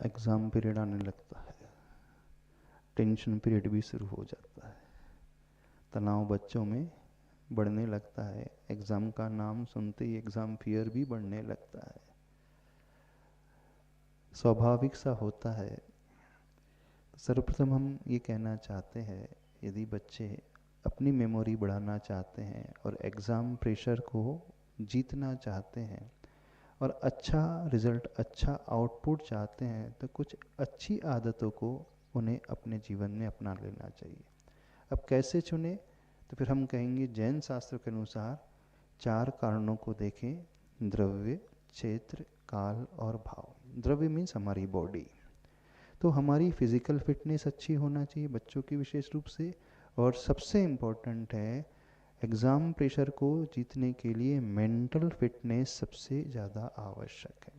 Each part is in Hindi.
एग्ज़ाम पीरियड आने लगता है, टेंशन पीरियड भी शुरू हो जाता है, तनाव बच्चों में बढ़ने लगता है, एग्ज़ाम का नाम सुनते ही एग्ज़ाम फियर भी बढ़ने लगता है। स्वाभाविक सा होता है। तो सर्वप्रथम हम ये कहना चाहते हैं, यदि बच्चे अपनी मेमोरी बढ़ाना चाहते हैं और एग्ज़ाम प्रेशर को जीतना चाहते हैं और अच्छा रिजल्ट, अच्छा आउटपुट चाहते हैं, तो कुछ अच्छी आदतों को उन्हें अपने जीवन में अपना लेना चाहिए। अब कैसे चुने? तो फिर हम कहेंगे जैन शास्त्र के अनुसार 4 कारणों को देखें: द्रव्य, क्षेत्र, काल और भाव। द्रव्य मीन्स हमारी बॉडी, तो हमारी फिजिकल फिटनेस अच्छी होना चाहिए बच्चों की विशेष रूप से। और सबसे इम्पोर्टेंट है, एग्ज़ाम प्रेशर को जीतने के लिए मेंटल फिटनेस सबसे ज़्यादा आवश्यक है।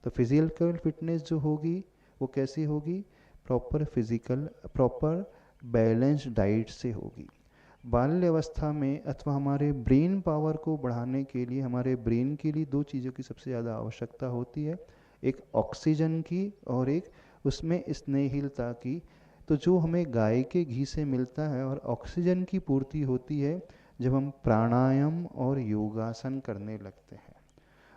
तो फिजिकल फिटनेस जो होगी वो कैसी होगी? Proper physical, proper balanced diet से होगी। बाल्य अवस्था में अथवा हमारे ब्रेन पावर को बढ़ाने के लिए, हमारे ब्रेन के लिए 2 चीज़ों की सबसे ज़्यादा आवश्यकता होती है, एक ऑक्सीजन की और एक उसमें स्नेहिलता की। तो जो हमें गाय के घी से मिलता है, और ऑक्सीजन की पूर्ति होती है जब हम प्राणायाम और योगासन करने लगते हैं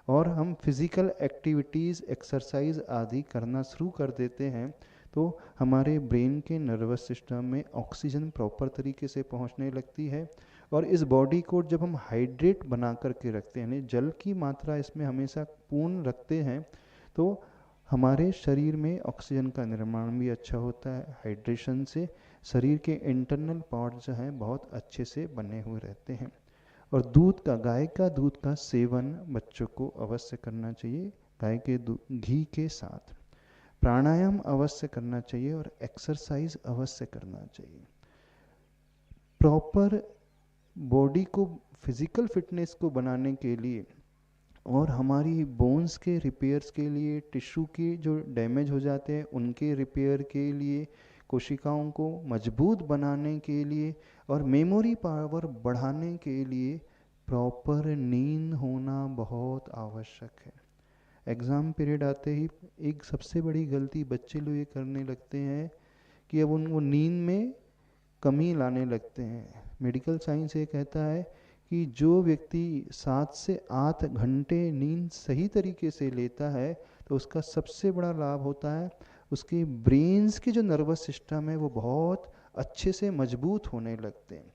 और हम फिजिकल एक्टिविटीज़, एक्सरसाइज आदि करना शुरू कर देते हैं, तो हमारे ब्रेन के नर्वस सिस्टम में ऑक्सीजन प्रॉपर तरीके से पहुंचने लगती है। और इस बॉडी को जब हम हाइड्रेट बना करके रखते हैं, यानी जल की मात्रा इसमें हमेशा पूर्ण रखते हैं, तो हमारे शरीर में ऑक्सीजन का निर्माण भी अच्छा होता है। हाइड्रेशन से शरीर के इंटरनल पार्ट जो हैं बहुत अच्छे से बने हुए रहते हैं। और दूध का, गाय का दूध का सेवन बच्चों को अवश्य करना चाहिए, गाय के घी के साथ। प्राणायाम अवश्य करना चाहिए और एक्सरसाइज अवश्य करना चाहिए। प्रॉपर बॉडी को, फिजिकल फिटनेस को बनाने के लिए और हमारी बोन्स के रिपेयर्स के लिए, टिश्यू के जो डैमेज हो जाते हैं उनके रिपेयर के लिए, कोशिकाओं को मजबूत बनाने के लिए और मेमोरी पावर बढ़ाने के लिए प्रॉपर नींद होना बहुत आवश्यक है। एग्ज़ाम पीरियड आते ही एक सबसे बड़ी गलती बच्चे लोग ये करने लगते हैं कि अब वो नींद में कमी लाने लगते हैं। मेडिकल साइंस ये कहता है कि जो व्यक्ति 7 से 8 घंटे नींद सही तरीके से लेता है, तो उसका सबसे बड़ा लाभ होता है, उसके ब्रेन्स के जो नर्वस सिस्टम है वो बहुत अच्छे से मजबूत होने लगते हैं।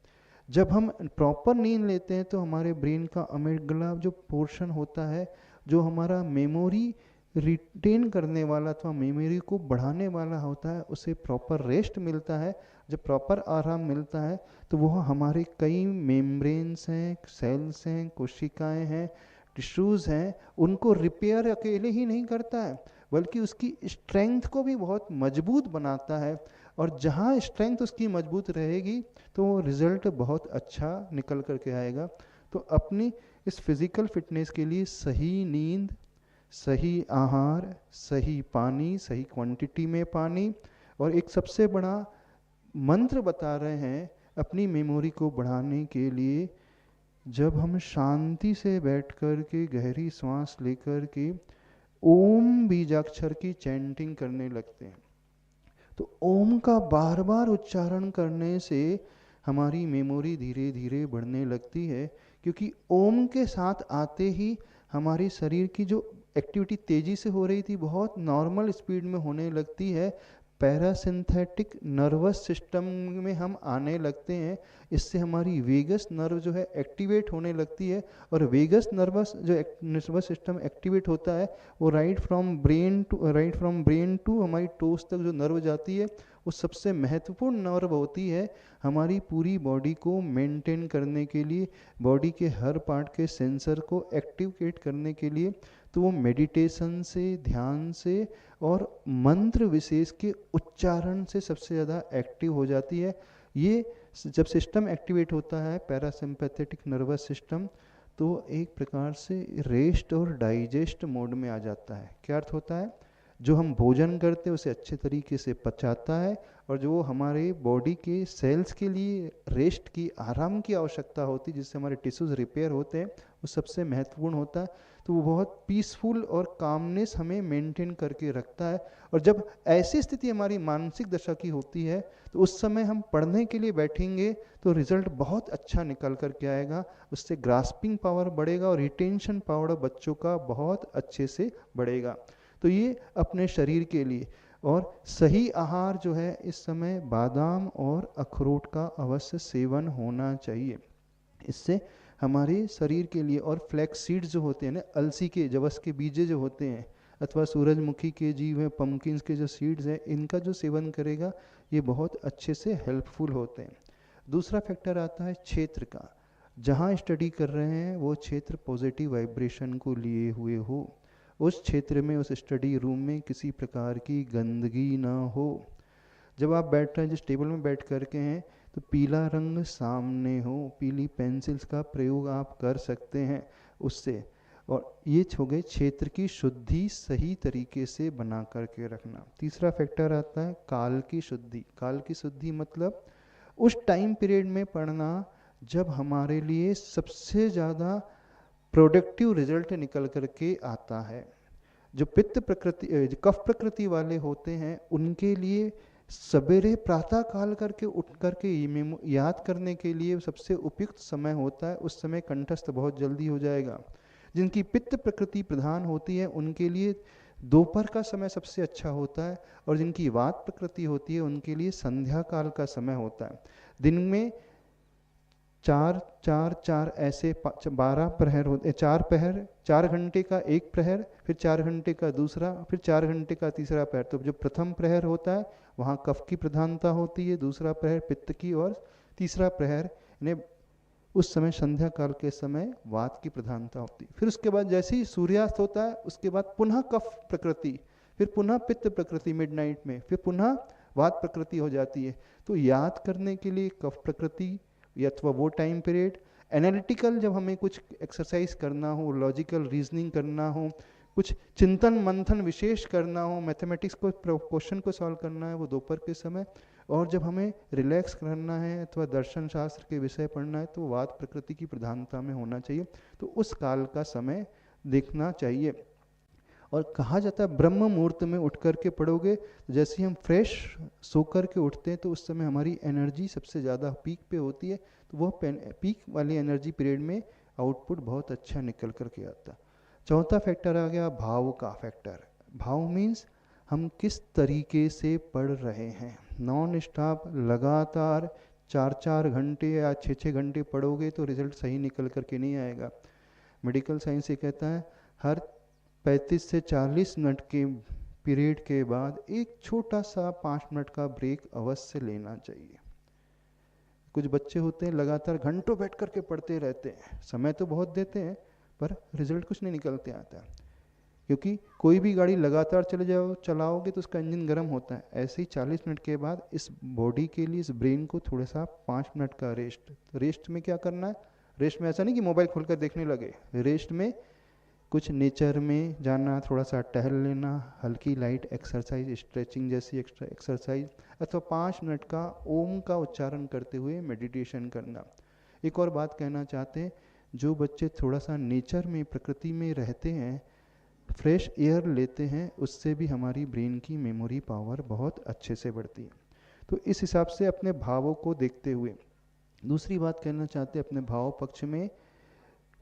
जब हम प्रॉपर नींद लेते हैं तो हमारे ब्रेन का अमिगडाला जो पोर्शन होता है, जो हमारा मेमोरी रिटेन करने वाला अथवा मेमोरी को बढ़ाने वाला होता है, उसे प्रॉपर रेस्ट मिलता है। जब प्रॉपर आराम मिलता है तो वह हमारे कई मेम्ब्रेन्स हैं, सेल्स हैं, कोशिकाएं हैं, टिश्यूज़ हैं, उनको रिपेयर अकेले ही नहीं करता है बल्कि उसकी स्ट्रेंथ को भी बहुत मजबूत बनाता है। और जहाँ स्ट्रेंथ उसकी मजबूत रहेगी तो वो रिज़ल्ट बहुत अच्छा निकल करके आएगा। तो अपनी इस फिज़िकल फिटनेस के लिए सही नींद, सही आहार, सही पानी, सही क्वांटिटी में पानी, और एक सबसे बड़ा मंत्र बता रहे हैं अपनी मेमोरी को बढ़ाने के लिए। जब हम शांति से बैठ कर के गहरी सांस लेकर के ओम बीजाक्षर की चैंटिंग करने लगते हैं, तो ओम का बार बार उच्चारण करने से हमारी मेमोरी धीरे धीरे बढ़ने लगती है। क्योंकि ओम के साथ आते ही हमारी शरीर की जो एक्टिविटी तेजी से हो रही थी बहुत नॉर्मल स्पीड में होने लगती है। पैरासिम्पैथिक नर्वस सिस्टम में हम आने लगते हैं। इससे हमारी वेगस नर्व जो है एक्टिवेट होने लगती है, और वेगस नर्वस सिस्टम एक्टिवेट होता है वो राइट फ्रॉम ब्रेन टू हमारी टोस तक जो नर्व जाती है, वो सबसे महत्वपूर्ण नर्व होती है हमारी पूरी बॉडी को मेंटेन करने के लिए, बॉडी के हर पार्ट के सेंसर को एक्टिवेट करने के लिए। तो वो मेडिटेशन से, ध्यान से और मंत्र विशेष के उच्चारण से सबसे ज़्यादा एक्टिव हो जाती है। ये जब सिस्टम एक्टिवेट होता है, पैरासिम्पैथेटिक नर्वस सिस्टम, तो एक प्रकार से रेस्ट और डाइजेस्ट मोड में आ जाता है। क्या अर्थ होता है? जो हम भोजन करते हैं उसे अच्छे तरीके से पचाता है, और जो हमारे बॉडी के सेल्स के लिए रेस्ट की, आराम की आवश्यकता होती है, जिससे हमारे टिश्यूज रिपेयर होते हैं, वो सबसे महत्वपूर्ण होता है। तो वो बहुत पीसफुल और कामनेस हमें मेंटेन करके रखता है। और जब ऐसी स्थिति हमारी मानसिक दशा की होती है, तो उस समय हम पढ़ने के लिए बैठेंगे तो रिजल्ट बहुत अच्छा निकल कर के आएगा। उससे ग्रास्पिंग पावर बढ़ेगा और रिटेंशन पावर बच्चों का बहुत अच्छे से बढ़ेगा। तो ये अपने शरीर के लिए। और सही आहार जो है, इस समय बादाम और अखरोट का अवश्य सेवन होना चाहिए। इससे हमारे शरीर के लिए, और फ्लैक्स सीड्स जो होते हैं ना, अलसी के, जवस के बीजे जो होते हैं, अथवा सूरजमुखी के जीव हैं, पम्पकिन्स के जो सीड्स हैं, इनका जो सेवन करेगा ये बहुत अच्छे से हेल्पफुल होते हैं। दूसरा फैक्टर आता है क्षेत्र का। जहाँ स्टडी कर रहे हैं वो क्षेत्र पॉजिटिव वाइब्रेशन को लिए हुए हो, उस क्षेत्र में, उस स्टडी रूम में किसी प्रकार की गंदगी ना हो। जब आप बैठ रहे हैं, जिस टेबल में बैठ करके हैं, तो पीला रंग सामने हो, पीली पेंसिल्स का प्रयोग आप कर सकते हैं उससे। और ये हो गए क्षेत्र की शुद्धि सही तरीके से बना करके रखना। तीसरा फैक्टर आता है काल की शुद्धि। काल की शुद्धि मतलब उस टाइम पीरियड में पढ़ना जब हमारे लिए सबसे ज़्यादा प्रोडक्टिव रिजल्ट निकल करके आता है। जो पित्त प्रकृति, जो कफ प्रकृति वाले होते हैं, उनके लिए सवेरे प्रातः काल करके उठ करके याद करने के लिए सबसे उपयुक्त समय होता है। उस समय कंठस्थ बहुत जल्दी हो जाएगा। जिनकी पित्त प्रकृति प्रधान होती है उनके लिए दोपहर का समय सबसे अच्छा होता है, और जिनकी वात प्रकृति होती है उनके लिए संध्या काल का समय होता है। दिन में 4 ऐसे 12 प्रहर होते, 4 प्रहर, 4 घंटे का एक प्रहर, फिर 4 घंटे का दूसरा, फिर 4 घंटे का तीसरा प्रहर। तो जो प्रथम प्रहर होता है वहाँ कफ की प्रधानता होती है, दूसरा प्रहर पित्त की, और तीसरा प्रहर ने उस समय संध्या काल के समय वात की प्रधानता होती है। फिर उसके बाद जैसे ही सूर्यास्त होता है उसके बाद पुनः कफ प्रकृति, फिर पुनः पित्त प्रकृति मिडनाइट में, फिर पुनः वात प्रकृति हो जाती है। तो याद करने के लिए कफ प्रकृति या अथवा वो टाइम पीरियड, एनालिटिकल जब हमें कुछ एक्सरसाइज करना हो, लॉजिकल रीजनिंग करना हो, कुछ चिंतन मंथन विशेष करना हो, मैथमेटिक्स को क्वेश्चन को सॉल्व करना है, वो दोपहर के समय। और जब हमें रिलैक्स करना है अथवा दर्शन शास्त्र के विषय पढ़ना है तो वात प्रकृति की प्रधानता में होना चाहिए। तो उस काल का समय देखना चाहिए। और कहा जाता है ब्रह्म मुहूर्त में उठ करके पढ़ोगे, जैसे हम फ्रेश सो कर के उठते हैं तो उस समय हमारी एनर्जी सबसे ज़्यादा पीक पे होती है। तो वो पीक वाली एनर्जी पीरियड में आउटपुट बहुत अच्छा निकल करके आता है। चौथा फैक्टर आ गया भाव का फैक्टर। भाव मीन्स हम किस तरीके से पढ़ रहे हैं। नॉन स्टॉप लगातार 4 घंटे या 6 घंटे पढ़ोगे तो रिजल्ट सही निकल करके नहीं आएगा। मेडिकल साइंस ये कहता है हर 35 से 40 मिनट के पीरियड के बाद एक छोटा सा 5 मिनट का ब्रेक अवश्य लेना चाहिए। कुछ बच्चे होते हैं लगातार घंटों बैठ करके पढ़ते रहते हैं, समय तो बहुत देते हैं पर रिजल्ट कुछ नहीं निकलते आता, क्योंकि कोई भी गाड़ी लगातार चलाओगे तो उसका इंजन गर्म होता है। ऐसे ही 40 मिनट के बाद इस बॉडी के लिए, इस ब्रेन को थोड़ा सा 5 मिनट का रेस्ट। तो रेस्ट में क्या करना है? रेस्ट में ऐसा नहीं कि मोबाइल खोलकर देखने लगे। रेस्ट में कुछ नेचर में जाना, थोड़ा सा टहल लेना, हल्की लाइट एक्सरसाइज, स्ट्रेचिंग जैसी एक्स्ट्रा एक्सरसाइज, अथवा 5 मिनट का ओम का उच्चारण करते हुए मेडिटेशन करना। एक और बात कहना चाहते हैं, जो बच्चे थोड़ा सा नेचर में, प्रकृति में रहते हैं, फ्रेश एयर लेते हैं, उससे भी हमारी ब्रेन की मेमोरी पावर बहुत अच्छे से बढ़ती है। तो इस हिसाब से अपने भावों को देखते हुए दूसरी बात कहना चाहते हैं, अपने भाव पक्ष में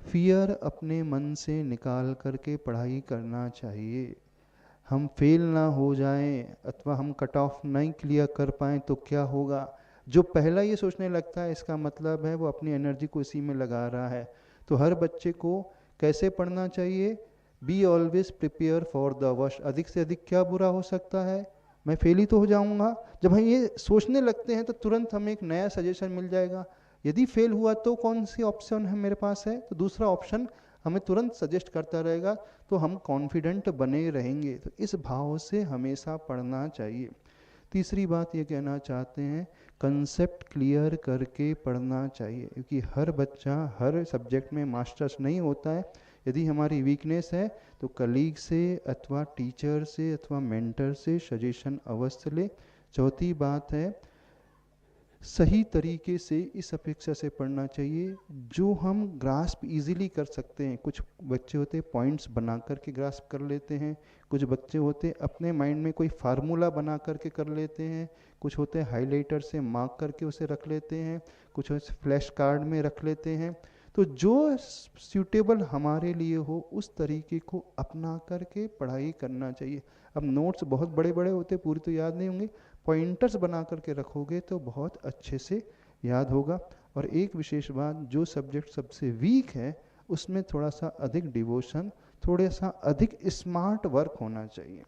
फियर अपने मन से निकाल करके पढ़ाई करना चाहिए। हम फेल ना हो जाएं अथवा हम कट ऑफ नहीं क्लियर कर पाएँ तो क्या होगा। जो पहला ये सोचने लगता है इसका मतलब है वो अपनी एनर्जी को इसी में लगा रहा है। तो हर बच्चे को कैसे पढ़ना चाहिए? Be always prepare for the worst. अधिक से अधिक क्या बुरा हो सकता है, मैं फेल ही तो हो जाऊंगा। जब हम ये सोचने लगते हैं तो तुरंत हमें एक नया सजेशन मिल जाएगा। यदि फेल हुआ तो कौन सी ऑप्शन है मेरे पास है, तो दूसरा ऑप्शन हमें तुरंत सजेस्ट करता रहेगा, तो हम कॉन्फिडेंट बने रहेंगे। तो इस भाव से हमेशा पढ़ना चाहिए। तीसरी बात ये कहना चाहते हैं, कंसेप्ट क्लियर करके पढ़ना चाहिए, क्योंकि हर बच्चा हर सब्जेक्ट में मास्टर्स नहीं होता है, यदि हमारी वीकनेस है तो कलीग से अथवा टीचर से अथवा मेंटर से सजेशन अवश्य ले। चौथी बात है, सही तरीके से इस अपेक्षा से पढ़ना चाहिए जो हम ग्रास्प इजीली कर सकते हैं। कुछ बच्चे होते हैं पॉइंट्स बना करके ग्रास्प कर लेते हैं, कुछ बच्चे होते हैं अपने माइंड में कोई फार्मूला बना करके कर लेते हैं, कुछ होते हैं हाइलाइटर से मार्क करके उसे रख लेते हैं, कुछ फ्लैश कार्ड में रख लेते हैं। तो जो सूटेबल हमारे लिए हो उस तरीके को अपना करके पढ़ाई करना चाहिए। अब नोट्स बहुत बड़े बड़े होते, पूरी तो याद नहीं होंगे, पॉइंटर्स बना करके रखोगे तो बहुत अच्छे से याद होगा। और एक विशेष बात, जो सब्जेक्ट सबसे वीक है उसमें थोड़ा सा अधिक डिवोशन, थोड़ा सा अधिक स्मार्ट वर्क होना चाहिए।